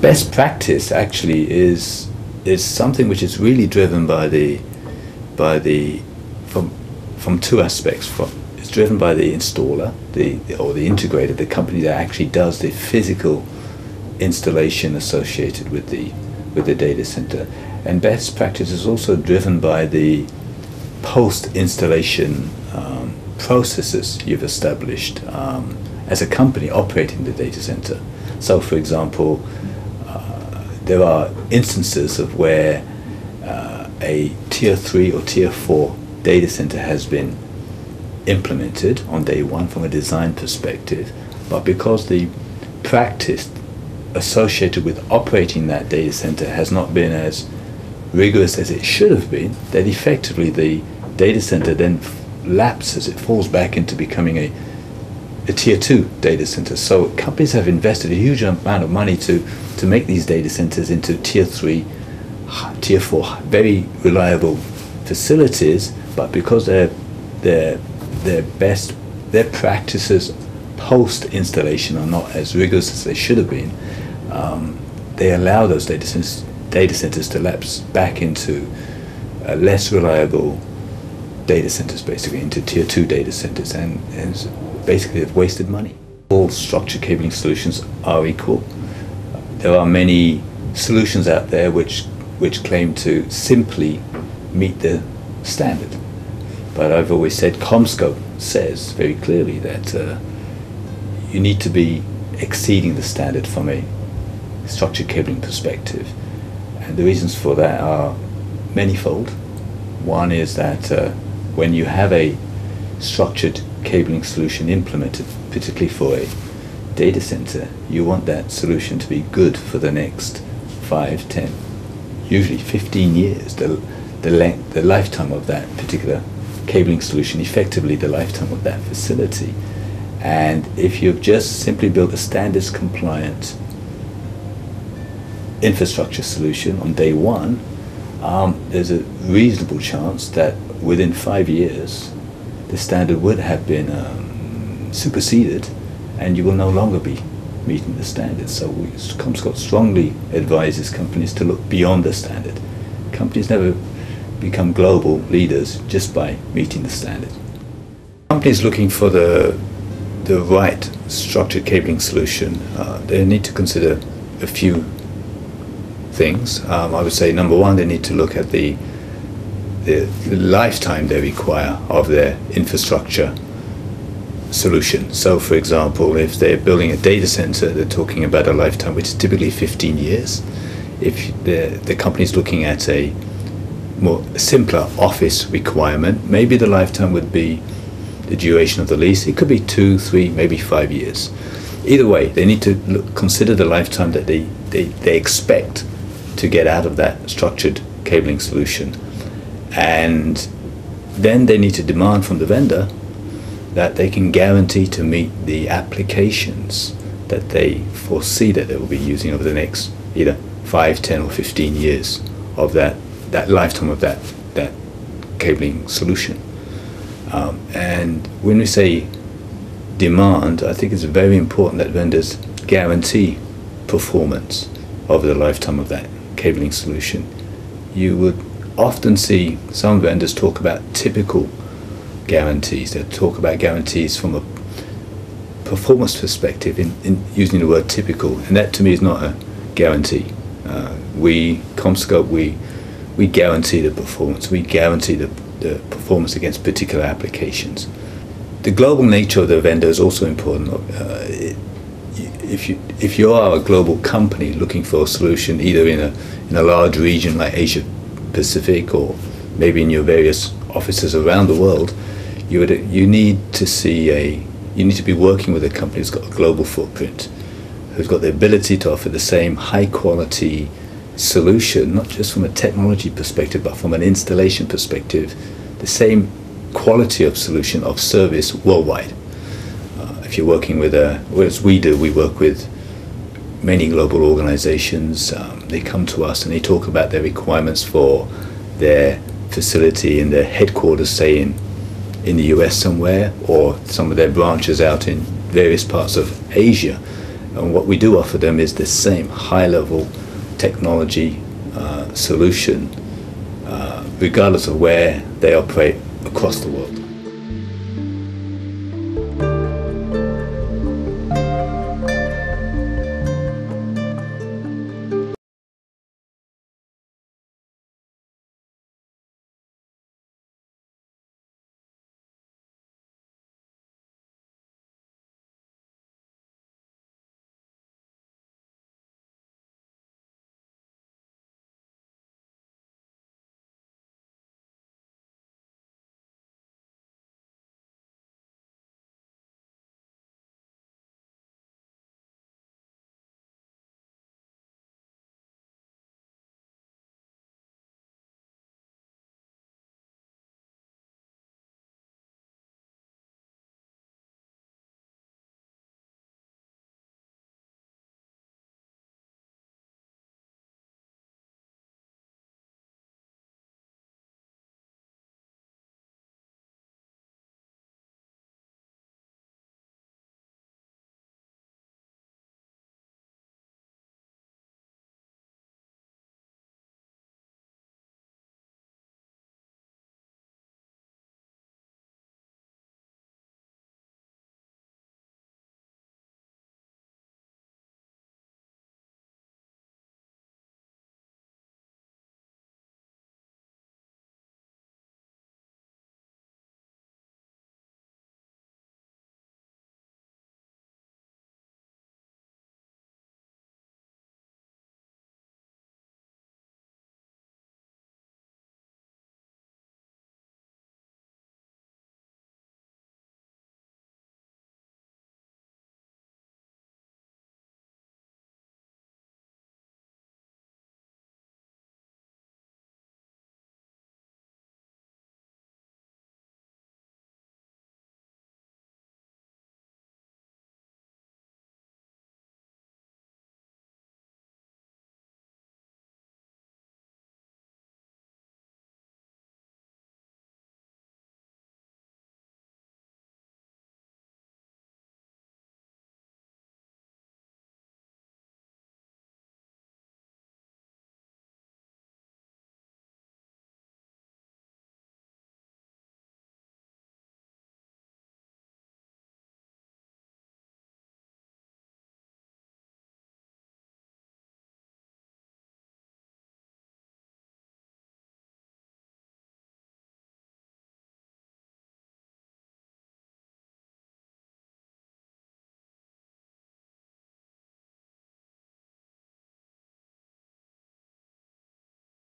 Best practice actually is something which is really driven from two aspects. It's driven by the installer, or the integrator, the company that actually does the physical installation associated with the data center. And best practice is also driven by the post-installation processes you've established as a company operating the data center. So, for example, there are instances of where a tier 3 or tier 4 data center has been implemented on day one from a design perspective, but because the practice associated with operating that data center has not been as rigorous as it should have been, that effectively the data center then lapses, it falls back into becoming a tier 2 data center. So companies have invested a huge amount of money to make these data centers into tier 3, tier 4, very reliable facilities, but because their practices post installation are not as rigorous as they should have been, they allow those data centers to lapse back into less reliable data centers, basically into tier 2 data centers, and basically they've wasted money. All structured cabling solutions are equal. There are many solutions out there which claim to simply meet the standard, but I've always said Commscope says very clearly that you need to be exceeding the standard from a structured cabling perspective, and the reasons for that are manifold. One is that when you have a structured cabling solution implemented, particularly for a data center, you want that solution to be good for the next 5, 10, usually 15 years, the lifetime of that particular cabling solution, effectively the lifetime of that facility. And if you've just simply built a standards compliant infrastructure solution on day one, there's a reasonable chance that within 5 years the standard would have been superseded, and you will no longer be meeting the standard. So Commscope strongly advises companies to look beyond the standard. Companies never become global leaders just by meeting the standard. Companies looking for the right structured cabling solution, they need to consider a few things. I would say number one, they need to look at the lifetime they require of their infrastructure solution. So for example, if they're building a data center, they're talking about a lifetime which is typically 15 years. If the company's looking at a more simpler office requirement, maybe the lifetime would be the duration of the lease. It could be 2, 3, maybe 5 years. Either way, they need to consider the lifetime that they expect to get out of that structured cabling solution. And then they need to demand from the vendor that they can guarantee to meet the applications that they foresee that they will be using over the next either 5, 10 or 15 years of that lifetime of that cabling solution. And when we say demand, I think it's very important that vendors guarantee performance over the lifetime of that cabling solution. You would often see some vendors talk about typical guarantees. They talk about guarantees from a performance perspective in using the word typical, and that to me is not a guarantee. Commscope, we guarantee the performance. We guarantee the performance against particular applications. The global nature of the vendor is also important. If you are a global company looking for a solution, either in a large region like Asia Pacific, or maybe in your various offices around the world, you need to be working with a company who's got a global footprint, who's got the ability to offer the same high quality solution, not just from a technology perspective, but from an installation perspective, the same quality of solution of service worldwide. If you're working with as we do, we work with many global organizations. They come to us and they talk about their requirements for their facility in their headquarters, say in the US somewhere, or some of their branches out in various parts of Asia. And what we do offer them is the same high-level technology solution, regardless of where they operate across the world.